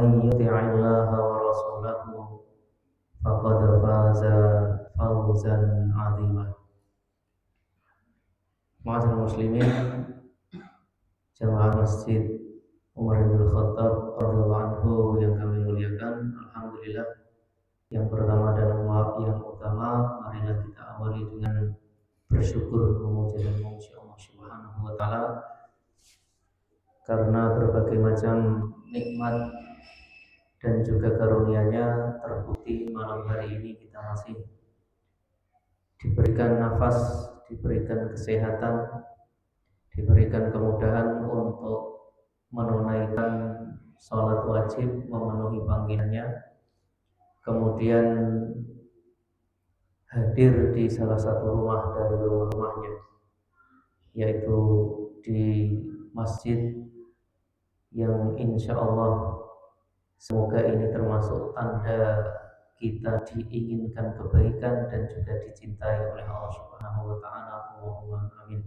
ومن يطع الله ورسوله فقد فاز فوزا عظيما. Ma'asyiral muslimin, jamaah Masjid Umar bin Khattab radhiyallahu anhu yang kami muliakan, alhamdulillah, yang pertama dan yang utama, marilah kita awali dengan bersyukur, memuji dan memuji Allah Subhanahu wa taala karena berbagai macam nikmat dan juga karunia-Nya terbukti malam hari ini kita masih diberikan nafas, diberikan kesehatan, diberikan kemudahan untuk menunaikan sholat wajib, memenuhi panggilannya, kemudian hadir di salah satu rumah dari rumah-rumahnya, yaitu di masjid yang insya Allah semoga ini termasuk tanda kita diinginkan kebaikan dan juga dicintai oleh Allah Subhanahu wa taala. Allahumma amin.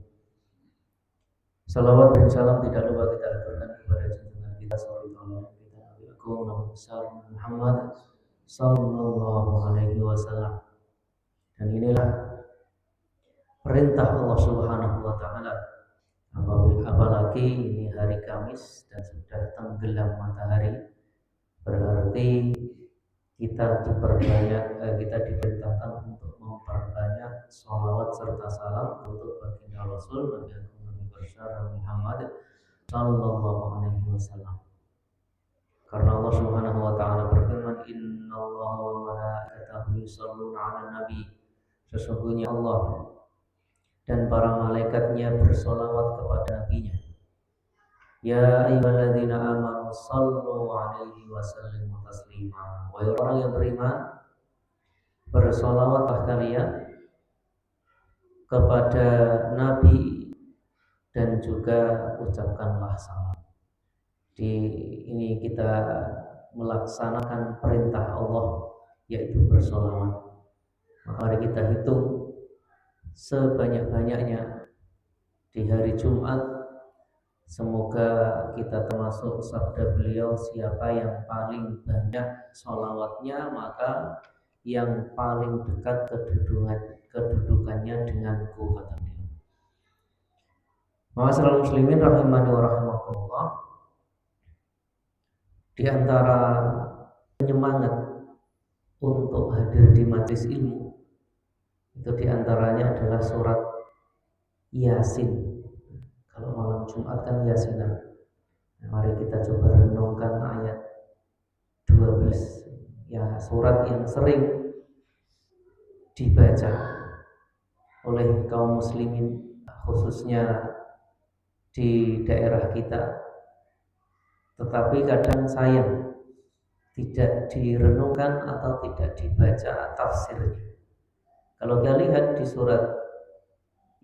Salawat dan salam tidak lupa kita aturkan kepada junjungan kita sallallahu kita Nabi Agung Nabi besar Muhammad sallallahu alaihi wasallam. Dan inilah perintah Allah Subhanahu wa taala. Apalagi ini hari Kamis dan sudah tenggelam matahari, berarti kita diperintahkan untuk memperbanyak sholawat serta salam untuk baginda Rasul Nabi Agung Nabi besar Muhammad sallallahu alaihi wasallam. Karena Allah Subhanahu wa taala berfirman, "Innallaha wa malaikatahu yusholluna 'alan nabi." Sesungguhnya Allah dan para malaikatnya bersolawat kepada nabinya. Ya ayyuhalladzina amanu shallu 'alaihi wa sallimu taslima. Wahai orang yang beriman, bersolawatlah kalian kepada nabi dan juga ucapkanlah salam. Di ini kita melaksanakan perintah Allah, yaitu bersolawat. Maka mari kita hitung sebanyak-banyaknya di hari Jumat. Semoga kita termasuk sabda beliau, siapa yang paling banyak sholawatnya maka yang paling dekat kedudukannya denganku, kata beliau. Ma'asyiral muslimin rahimani wa rahimakumullah. Di antara penyemangat untuk hadir di majelis ilmu itu diantaranya adalah surat Yasin. Kalau malam Jumat kan Yasinan. Mari kita coba renungkan ayat 12, ya, surat yang sering dibaca oleh kaum muslimin khususnya di daerah kita, tetapi kadang sayang tidak direnungkan atau tidak dibaca tafsirnya. Kalau kita lihat di surat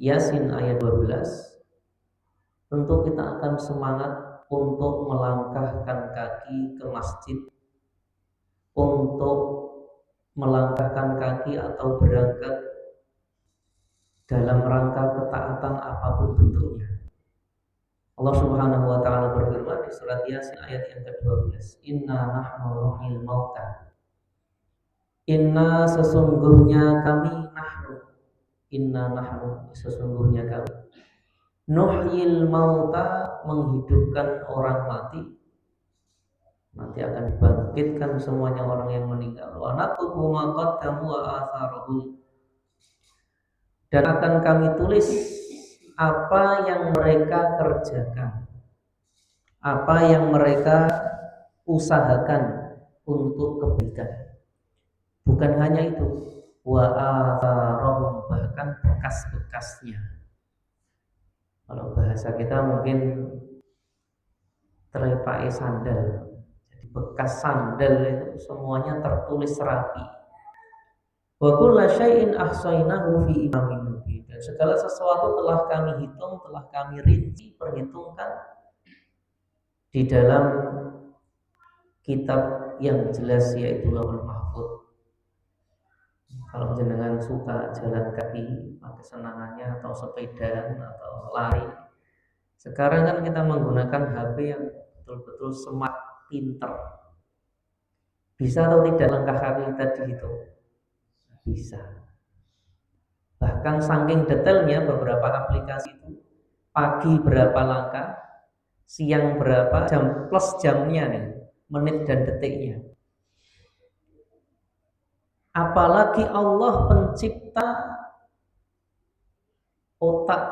Yasin ayat 12, tentu kita akan semangat untuk melangkahkan kaki ke masjid, untuk melangkahkan kaki atau berangkat dalam rangka ketaatan apapun bentuknya. Allah Subhanahu wa taala berfirman di surat Yasin ayat yang ke-12, "Inna nahnu nuhyil mauta." Inna sesungguhnya kami, sesungguhnya kami, nuhyil mauta menghidupkan orang mati. Nanti akan dibangkitkan semuanya orang yang meninggal. Wa naktubu ma qaddamu wa atharuhum. Dan akan kami tulis apa yang mereka kerjakan, apa yang mereka usahakan untuk kebaikan. Bukan hanya itu, wa atharuhum, bahkan bekas-bekasnya. Kalau bahasa kita mungkin terlepai sandal. Jadi bekas sandal itu semuanya tertulis rapi. Wa kullu syai'in ahsaynahu fi imamin mubin. Dan segala sesuatu telah kami hitung, telah kami rinci, perhitungkan di dalam kitab yang jelas, yaitu Lauhul Mahfuz. Kalau jenengan suka jalan kaki, pakai senangannya atau sepeda atau lari, sekarang kan kita menggunakan HP yang betul-betul smart, pinter. Bisa atau tidak langkah kaki kita dihitung? Bisa. Bahkan saking detailnya beberapa aplikasi itu pagi berapa langkah, siang berapa, jam plus jamnya nih, menit dan detiknya. Apalagi Allah pencipta otak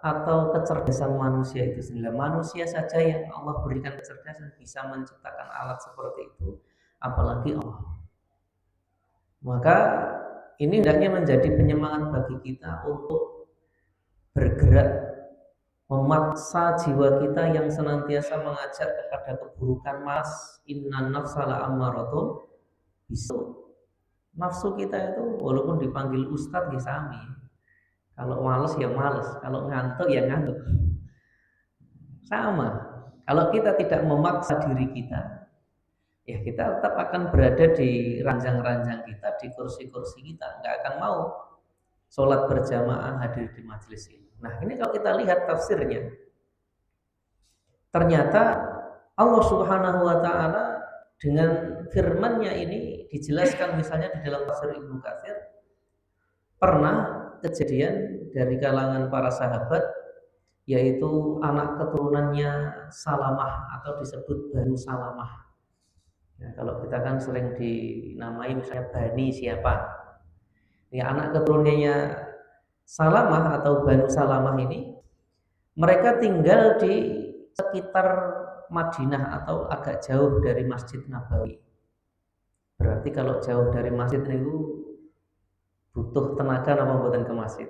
atau kecerdasan manusia itu sendiri. Manusia saja yang Allah berikan kecerdasan bisa menciptakan alat seperti itu, apalagi Allah. Maka ini hendaknya menjadi penyemangat bagi kita untuk bergerak, memaksa jiwa kita yang senantiasa mengajak kepada keburukan. Mas inna nafsala ammaratun bisu. Nafsu kita itu walaupun dipanggil ustadz ya sami. Kalau males ya males, kalau ngantuk ya ngantuk. Sama. Kalau kita tidak memaksa diri kita, ya kita tetap akan berada di ranjang-ranjang kita, di kursi-kursi kita, nggak akan mau sholat berjamaah hadir di majelis ini. Nah ini kalau kita lihat tafsirnya, ternyata Allah Subhanahu wa Ta'ala dengan firman-Nya ini dijelaskan misalnya di dalam tafsir Ibnu Katsir, pernah kejadian dari kalangan para sahabat, yaitu anak keturunannya Salamah atau disebut Banu Salamah. Ya, kalau kita kan sering dinamai misalnya Bani siapa. Ya, anak keturunannya Salamah atau Banu Salamah ini, mereka tinggal di sekitar Madinah atau agak jauh dari Masjid Nabawi. Berarti kalau jauh dari masjid itu butuh tenaga apa buatan ke masjid?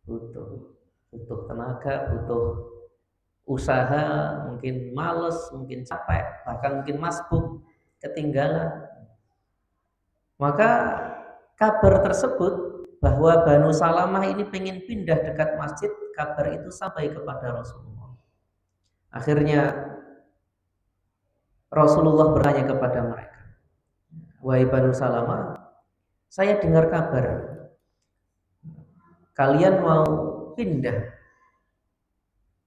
Butuh tenaga, butuh usaha, mungkin males, mungkin capek, bahkan mungkin masbuk, ketinggalan. Maka kabar tersebut bahwa Banu Salamah ini pengen pindah dekat masjid, kabar itu sampai kepada Rasulullah. Akhirnya Rasulullah bertanya kepada mereka, wahai Banu Salamah, saya dengar kabar kalian mau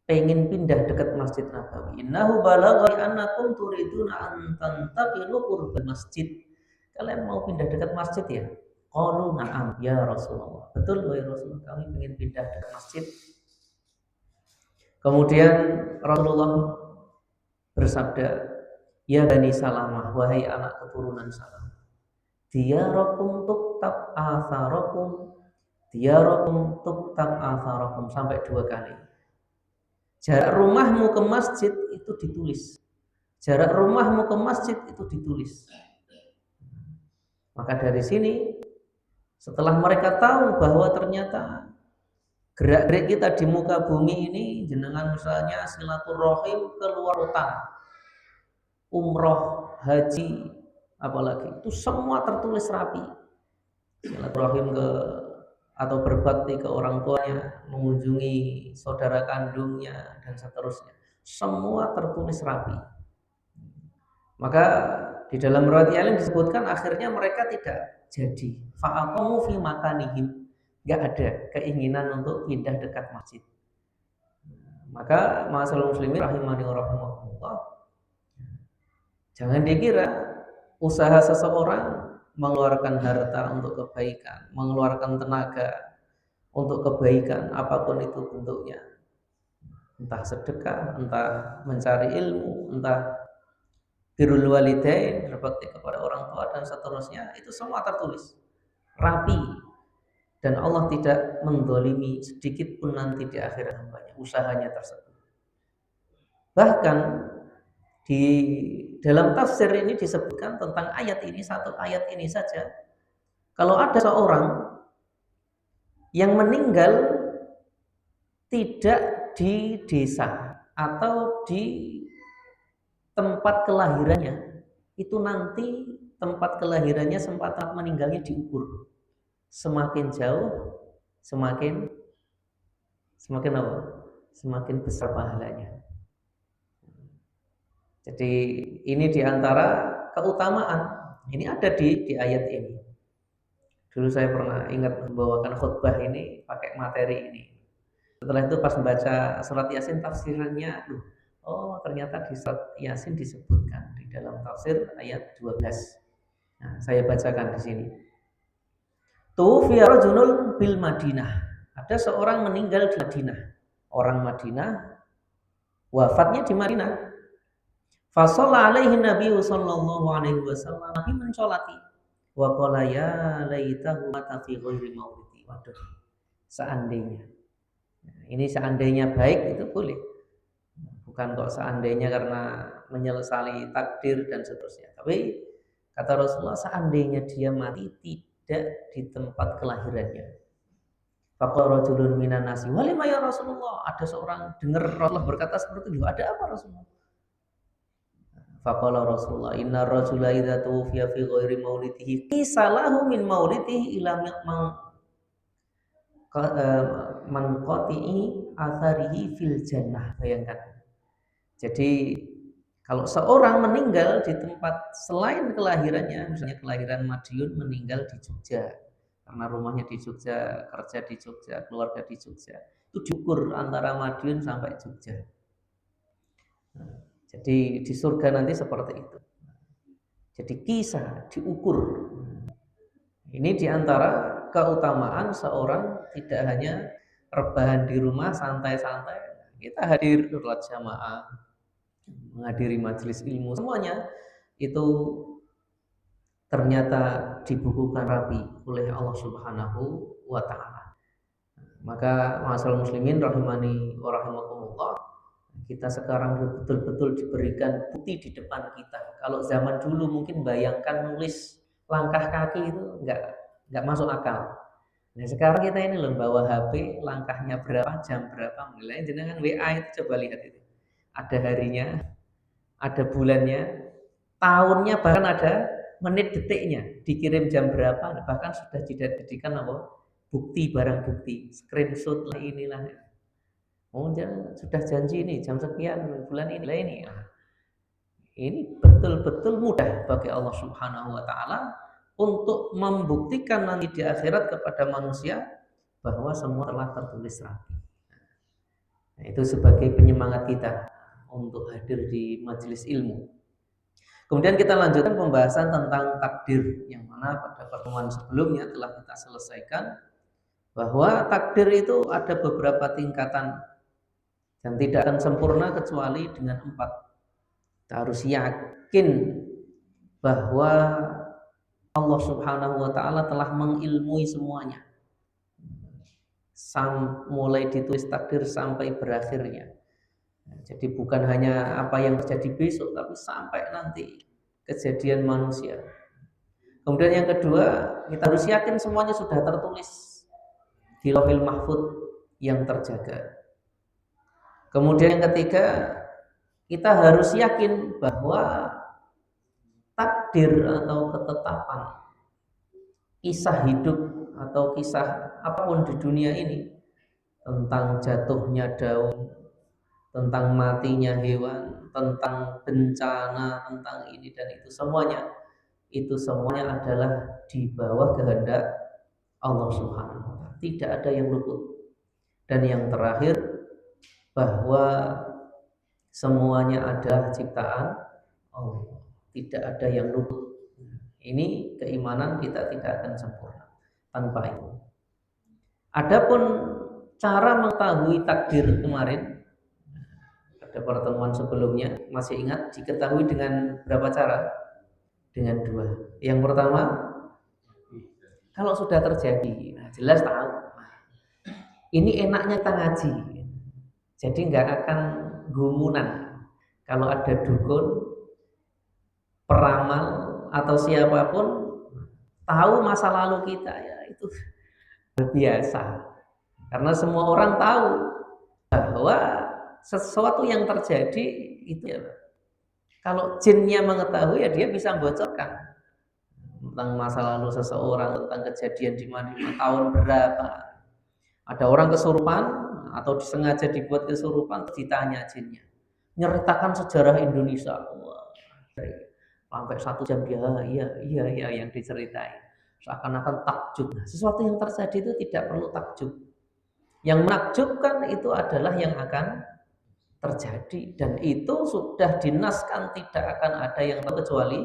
pengen pindah dekat Masjid Nabawi. Innahu balaghani annakum turiduna an tantaqilu qurban masjid. Kalian mau pindah dekat masjid ya? Qalu na'am ya Rasulullah. Betul wahai Rasulullah, kami ingin pindah dekat masjid. Kemudian Rasulullah bersabda, ya Bani Salamah, wahai anak keturunan Salamah, diyarakum tuktab atharakum, diyarakum tuktab atharakum, sampai 2 kali. Jarak rumahmu ke masjid itu ditulis. Jarak rumahmu ke masjid itu ditulis. Maka dari sini, setelah mereka tahu bahwa ternyata gerak-gerik kita di muka bumi ini, jenengan misalnya silaturahim ke luar kota, umroh, haji, apalagi itu semua tertulis rapi. Silaturahim ke atau berbakti ke orang tuanya, mengunjungi saudara kandungnya dan seterusnya, semua tertulis rapi. Maka di dalam riwayat yang lain disebutkan akhirnya mereka tidak jadi fa'aqamu fi makanihim, nggak ada keinginan untuk pindah dekat masjid. Maka ma'asyiral muslimin rahimani wa rahimakumullah, jangan dikira usaha seseorang mengeluarkan harta untuk kebaikan, mengeluarkan tenaga untuk kebaikan apapun itu bentuknya, entah sedekah, entah mencari ilmu, entah birrul walidain, berbakti kepada orang tua dan seterusnya, itu semua tertulis rapi, dan Allah tidak mendolimi sedikit pun nanti di akhirat hambanya usahanya tersebut. Bahkan di dalam tafsir ini disebutkan tentang ayat ini, satu ayat ini saja, kalau ada seorang yang meninggal tidak di desa atau di tempat kelahirannya, itu nanti tempat kelahirannya sempat meninggalnya diukur. Semakin jauh, semakin apa? Semakin besar pahalanya. Jadi ini diantara keutamaan, ini ada di ayat ini. Dulu saya pernah ingat membawakan khutbah ini pakai materi ini. Setelah itu pas membaca surat Yasin tafsirannya, oh ternyata di surat Yasin disebutkan di dalam tafsir ayat 12. Nah, saya bacakan di sini. Tufiya rajulun bil Madinah. Ada seorang meninggal di Madinah. Orang Madinah wafatnya di Madinah. Fasalla alaihi Nabi sallallahu alaihi wasallam. Nabi mensolati. Wa qala ya laitahu mata fi ghairi mautiti. Waduh, seandainya. Ini seandainya baik itu boleh. Bukan kok seandainya karena menyesali takdir dan seterusnya. Tapi kata Rasulullah seandainya dia mati tidak di tempat kelahirannya. Faqala rajulun minan nasi, "Walima ya Rasulullah?" Ada seorang dengar Rasulullah berkata seperti itu. Ada apa Rasulullah? Faqala Rasulullah, "Inna rajula idza tuwfiya fi ghairi maulidihi qisalahu min maulidihi ila manqati'i atharihi fil jannah." Bayangkan. Jadi kalau seorang meninggal di tempat selain kelahirannya, misalnya kelahiran Madiun meninggal di Jogja, karena rumahnya di Jogja, kerja di Jogja, keluarga di Jogja, itu diukur antara Madiun sampai Jogja. Jadi di surga nanti seperti itu. Jadi kisah diukur. Ini diantara keutamaan seorang tidak hanya rebahan di rumah santai-santai, kita hadir sholat jamaah, menghadiri majelis ilmu, semuanya itu ternyata dibukukan rapi oleh Allah Subhanahu wa taala. Maka ma'asyiral muslimin rahimani wa rahimakumullah, kita sekarang betul-betul diberikan bukti di depan kita. Kalau zaman dulu mungkin bayangkan nulis langkah kaki itu enggak masuk akal. Nah, sekarang kita ini loh bawa HP, langkahnya berapa, jam berapa, mulai jenengan WA itu coba lihat itu. Ada harinya, ada bulannya, tahunnya, bahkan ada menit detiknya, dikirim jam berapa, bahkan sudah dijadikan apa? Bukti, barang bukti, screenshot lah inilah. Oh, sudah janji ini jam sekian bulan ini. Ini betul-betul mudah bagi Allah Subhanahu wa taala untuk membuktikan nanti di akhirat kepada manusia bahwa semua telah tertulis rapi. Nah, itu sebagai penyemangat kita untuk hadir di majelis ilmu. Kemudian kita lanjutkan pembahasan tentang takdir, yang mana pada pertemuan sebelumnya telah kita selesaikan bahwa takdir itu ada beberapa tingkatan dan tidak akan sempurna kecuali dengan 4. Kita harus yakin bahwa Allah Subhanahu wa taala telah mengilmui semuanya, mulai ditulis takdir sampai berakhirnya. Jadi bukan hanya apa yang terjadi besok, tapi sampai nanti kejadian manusia. Kemudian yang kedua, kita harus yakin semuanya sudah tertulis di Lauhil Mahfuz yang terjaga. Kemudian yang ketiga, kita harus yakin bahwa takdir atau ketetapan kisah hidup atau kisah apapun di dunia ini, tentang jatuhnya daun, tentang matinya hewan, tentang bencana, tentang ini dan itu semuanya adalah di bawah kehendak Allah Subhanahu wa taala. Tidak ada yang luput. Dan yang terakhir, bahwa semuanya adalah ciptaan Allah. Tidak ada yang luput. Ini keimanan kita tidak akan sempurna tanpa itu. Adapun cara mengetahui takdir kemarin pada pertemuan sebelumnya, masih ingat, diketahui dengan berapa cara? Dengan 2. Yang pertama, kalau sudah terjadi, nah jelas tahu. Ini enaknya kita ngaji, jadi nggak akan gumunan. Kalau ada dukun, peramal atau siapapun tahu masa lalu kita, ya itu biasa. Karena semua orang tahu bahwa sesuatu yang terjadi itu ya, kalau jinnya mengetahui ya dia bisa bocorkan tentang masa lalu seseorang, tentang kejadian di mana tahun berapa. Ada orang kesurupan atau disengaja dibuat kesurupan, ditanya jinnya, nyeritakan sejarah Indonesia. Wah, sampai 1 jam dia iya yang diceritain, seakan-akan takjub. Nah, sesuatu yang terjadi itu tidak perlu takjub. Yang menakjubkan itu adalah yang akan terjadi, dan itu sudah dinaskan tidak akan ada yang tahu kecuali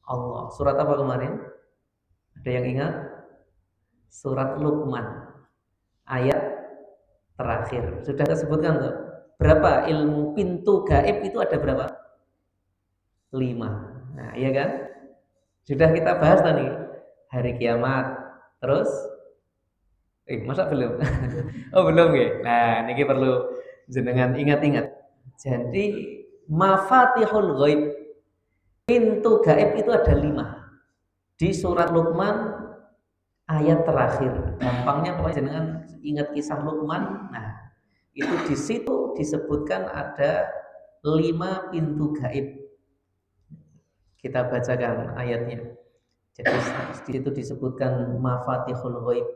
Allah. Surat apa kemarin? Ada yang ingat? Surat Luqman. Ayat terakhir. Sudah disebutkan tuh. Berapa ilmu pintu gaib itu ada berapa? 5. Nah, iya kan? Sudah kita bahas tadi. Hari kiamat. Terus masa belum? Oh, belum ya? Nah, ini perlu jenengan ingat-ingat. Jadi mafatihul ghaib, pintu gaib itu ada 5. Di surat Luqman ayat terakhir. Gampangnya pokoknya jenengan ingat kisah Luqman. Nah, itu di situ disebutkan ada 5 pintu gaib. Kita bacakan ayatnya. Jadi di situ disebutkan mafatihul ghaib.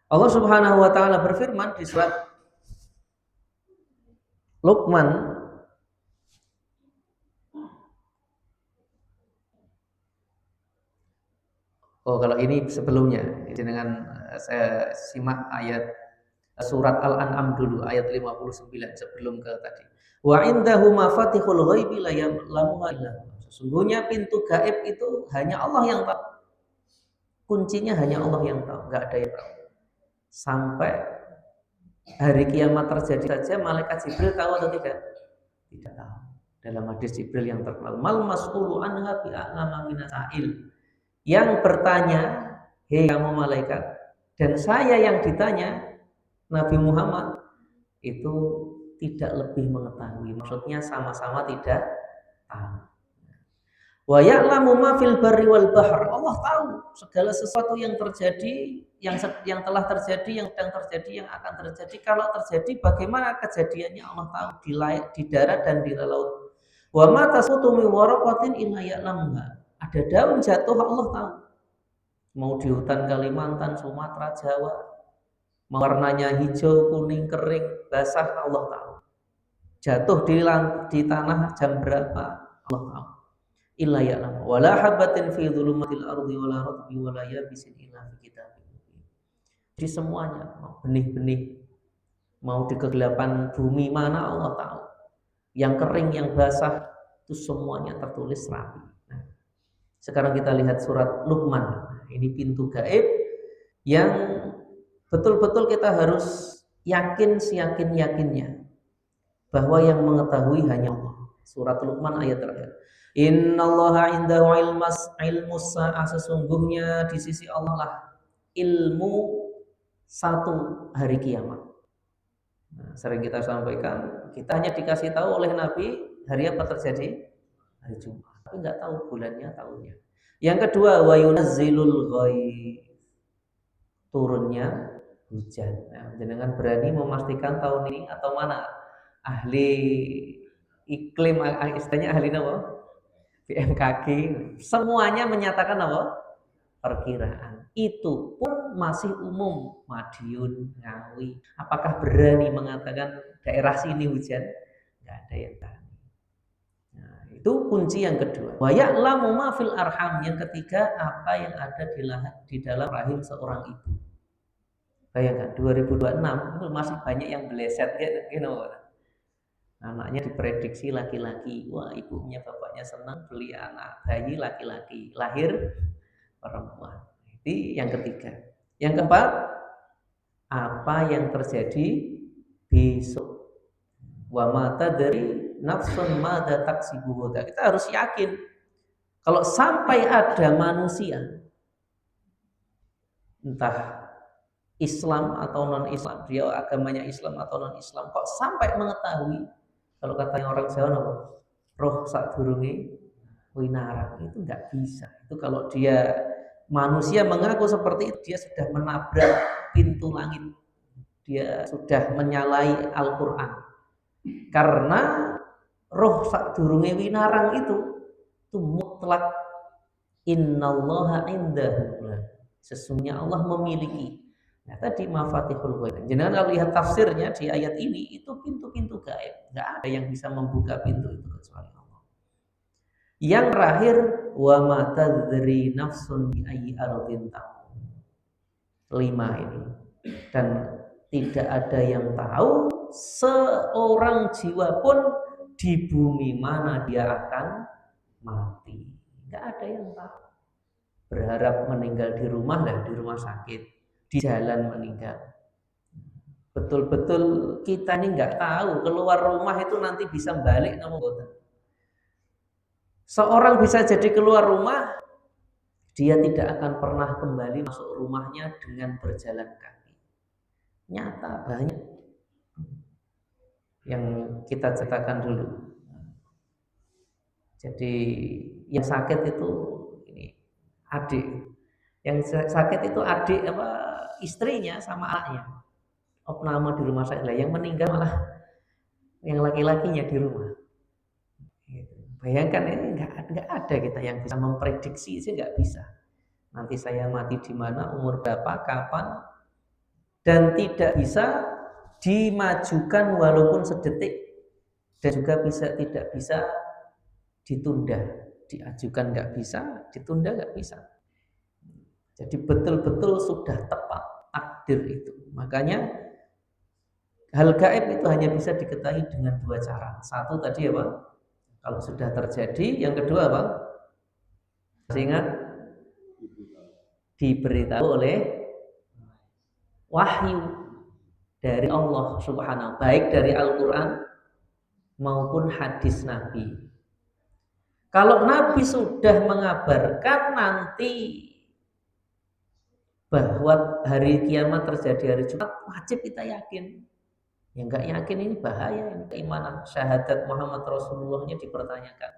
Allah Subhanahu wa taala berfirman di surat Luqman kalau ini sebelumnya dengan saya simak ayat surat Al-An'am dulu ayat 59 sebelum ke tadi. Wa indahu mafatihul ghaibi la ya'lamuha illa sesungguhnya pintu gaib itu hanya Allah yang tahu. Kuncinya hanya Allah yang tahu, enggak ada yang tahu. Sampai hari kiamat terjadi saja malaikat Jibril tahu atau tidak? Tidak tahu. Dalam hadis Jibril yang terkenal, mal mas'ulu anha bi a'lama minasail. Yang bertanya, hei kamu malaikat, dan saya yang ditanya, Nabi Muhammad itu tidak lebih mengetahui. Maksudnya sama-sama tidak tahu. Wa ya'lamu ma fil barri wal bahr. Allah tahu segala sesuatu yang terjadi, yang telah terjadi, yang sedang terjadi, yang akan terjadi. Kalau terjadi bagaimana kejadiannya Allah tahu di darat dan di laut. Wa ma tasqutu min waraqatin illa ya'lamuha. Ada daun jatuh Allah tahu. Mau di hutan Kalimantan, Sumatera, Jawa, warnanya hijau, kuning, kering, basah, Allah tahu. Jatuh di tanah jam berapa Allah tahu. Illa ya'lamu wala habatin fi dhulumatil ardi wala ratbi wala yabisin illa fi kitabin. Di semuanya, benih-benih mau di kegelapan bumi mana Allah tahu. Yang kering, yang basah itu semuanya tertulis rapi. Nah, sekarang kita lihat surat Luqman. Nah, ini pintu gaib yang betul-betul kita harus yakin seyakin-yakinnya bahwa yang mengetahui hanya Allah. Surat Luqman ayat terakhir. Innallaha indahu ilmus sa'ah, sesungguhnya di sisi Allah lah ilmu satu hari kiamat. Nah, sering kita sampaikan, kita hanya dikasih tahu oleh Nabi hari apa terjadi? Hari Jumat. Tapi nggak tahu bulannya, tahunnya. Yang kedua, wa yunazzilul ghaib, turunnya hujan. Nah, jenengan berani memastikan tahun ini atau mana? Ahli iklim, istilahnya ahli apa? BMKG, semuanya menyatakan apa? Perkiraan. Itu pun masih umum, Madiun, Ngawi. Apakah berani mengatakan daerah sini hujan? Enggak ada yang berani. Nah, itu kunci yang kedua. Wa ya'lamu ma fil arham. Yang ketiga, apa yang ada di dalam rahim seorang ibu. Bayangkan 2026 itu masih banyak yang beleset anaknya diprediksi laki-laki. Wah, ibunya bapaknya senang beli anak bayi laki-laki, lahir perempuan. Ini yang ketiga. Yang keempat, apa yang terjadi besok. Wa mata dari nafsun madza taksibu. Kita harus yakin kalau sampai ada manusia entah Islam atau non-Islam, dia agamanya Islam atau non-Islam, kok sampai mengetahui, kalau katanya orang Jawa, roh sadurunge winarak, itu nggak bisa. Itu kalau dia manusia mengaku seperti itu, dia sudah menabrak pintu langit, dia sudah menyalahi Al-Quran. Karena roh sadurunge winarang itu mutlak. Innallaha indahu, sesungguhnya Allah memiliki. Nah, tadi mafatihul ghaib. Jangan kalau lihat tafsirnya di ayat ini, itu pintu-pintu gaib. Enggak ada yang bisa membuka pintu itu kecuali Allah. Yang terakhir, wa ma tadri nafsun bi ayyi ardin tamut. 5 ini. Dan tidak ada yang tahu seorang jiwa pun di bumi mana dia akan mati. Nggak ada yang tahu. Berharap meninggal di rumah lah, di rumah sakit, di jalan meninggal. Betul-betul kita ini nggak tahu keluar rumah itu nanti bisa balik nama boten. Seorang bisa jadi keluar rumah, dia tidak akan pernah kembali masuk rumahnya dengan berjalan kaki. Nyata banyak yang kita ceritakan dulu. Jadi yang sakit itu ini adik, yang sakit itu adik apa istrinya sama anaknya. Opname di rumah sakit lah, yang meninggal malah yang laki-lakinya di rumah. Bayangkan ini nggak ada kita yang bisa memprediksi sih, nggak bisa. Nanti saya mati di mana, umur berapa, kapan, dan tidak bisa dimajukan walaupun sedetik, dan juga tidak bisa ditunda, diajukan nggak bisa, ditunda nggak bisa. Jadi betul-betul sudah tepat takdir itu. Makanya hal gaib itu hanya bisa diketahui dengan dua cara. Satu tadi apa? Kalau sudah terjadi, yang kedua apa? Masih ingat? Diberitahu oleh wahyu dari Allah Subhanahu, baik dari Al-Quran maupun hadis Nabi. Kalau Nabi sudah mengabarkan nanti bahwa hari kiamat terjadi hari Jumat, wajib kita yakin. Yang nggak yakin ini bahaya, ini keimanan. Syahadat Muhammad Rasulullahnya dipertanyakan.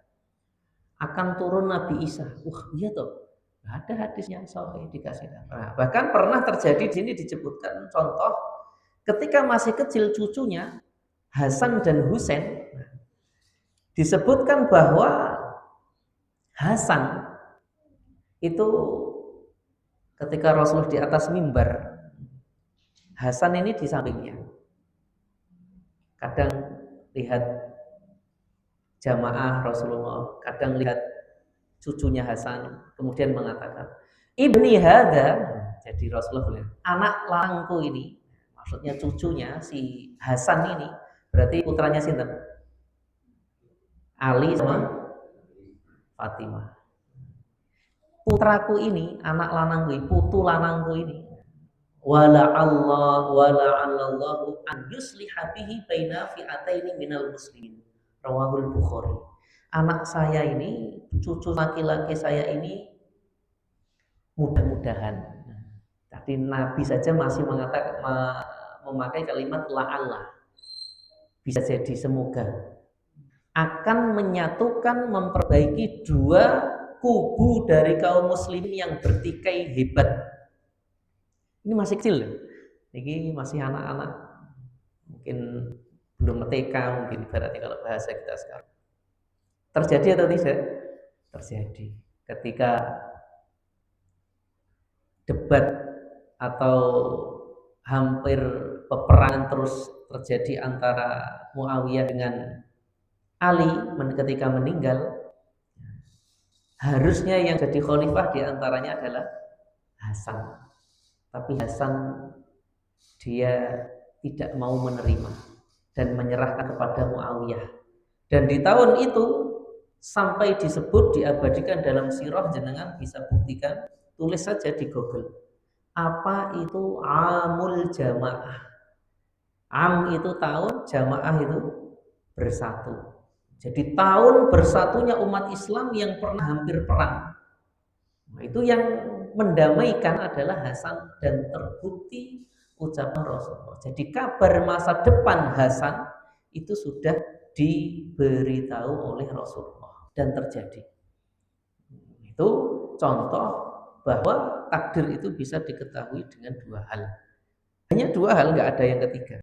Akan turun Nabi Isa. Iya toh. Ada hadisnya sahih dikasih. Nah, bahkan pernah terjadi di sini disebutkan contoh ketika masih kecil cucunya Hasan dan Husain, disebutkan bahwa Hasan itu ketika Rasul di atas mimbar, Hasan ini di sampingnya. Kadang lihat jamaah Rasulullah, kadang lihat cucunya Hasan, kemudian mengatakan, "Ibni hadza," jadi Rasulullah bilang, "anak langku ini," maksudnya cucunya si Hasan ini, berarti putranya sinten? Ali sama Fatimah. Putraku ini, anak lanangku, putu lanangku ini, wala Allahu an yusliha bihi baina fi'ataini minal muslimin. Rawahul Bukhari. Anak saya ini, cucu laki-laki saya ini mudah-mudahan. Tadi Nabi saja masih mengatakan memakai kalimat la'allah. Bisa jadi semoga akan menyatukan, memperbaiki dua kubu dari kaum muslimin yang bertikai hebat. Ini masih kecil, ini masih anak-anak, mungkin belum TK, mungkin berarti kalau bahasa kita sekarang. Terjadi atau tidak? Terjadi. Ketika debat atau hampir peperangan terus terjadi antara Muawiyah dengan Ali ketika meninggal, harusnya yang jadi khalifah diantaranya adalah Hasan. Tapi Hasan dia tidak mau menerima dan menyerahkan kepada Muawiyah. Dan di tahun itu sampai disebut, diabadikan dalam sirah, jenengan bisa buktikan, tulis saja di Google. Apa itu amul jamaah? Am itu tahun, jamaah itu bersatu. Jadi tahun bersatunya umat Islam yang pernah hampir perang. Nah, itu yang mendamaikan adalah Hasan dan terbukti ucapan Rasulullah. Jadi kabar masa depan Hasan itu sudah diberitahu oleh Rasulullah dan terjadi. Itu contoh bahwa takdir itu bisa diketahui dengan dua hal. Hanya dua hal, nggak ada yang ketiga.